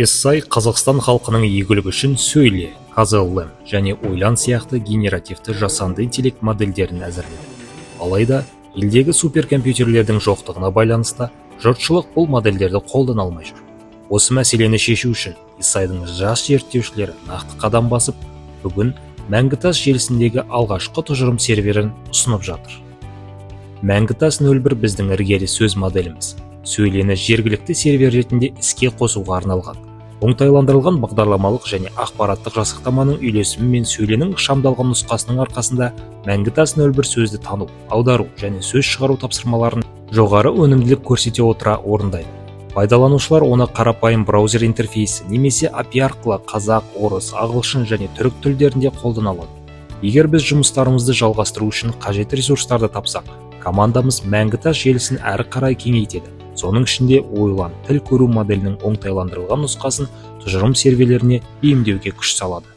Essay Қазақстан халқының игілігі үшін сөйле, KZLM және ойлан сияқты генеративті жасанды интеллект модельдерін әзірледі. Алайда, елдегі суперкомпьютерлердің жоқтығына байланысты, жұртшылық бұл модельдерді қолдана алмай жүр. Осы мәселені шешу үшін Essayдың жас зерттеушілері нақты қадам басып, бүгін Мәңгітас желісіндегі алғашқы тұжырым серверін ұсынып жатыр. Мәңгітас 01 біздің іргелі сөз моделіміз. Сөйлені жергілікті сервер ретінде іске қосуға арналған. Оңтайландырылған бағдарламалық және ақпараттық жасақтаманың үйлесімі мен сөйленің шамдалған нұсқасының арқасында Мәңгітас 01 сөзді тану, аудару және сөз шығару тапсырмаларын жоғары өнімділік көрсете отыра орындайды. Пайдаланушылар оны қарапайым браузер интерфейсі немесе API арқылы қазақ, орыс, ағылшын және түрік тілдерінде қолдана алады. Егер біз жұмыстарымызды жалғастыру үшін қажет ресурстарды тапсақ, командамыз Мәңгітас желісін әрі қарай кеңейтеді. Соның ішінде ойлан тіл көру моделінің оңтайландырылған нұсқасын тұжырым серверлеріне бейімдеуге күш салады.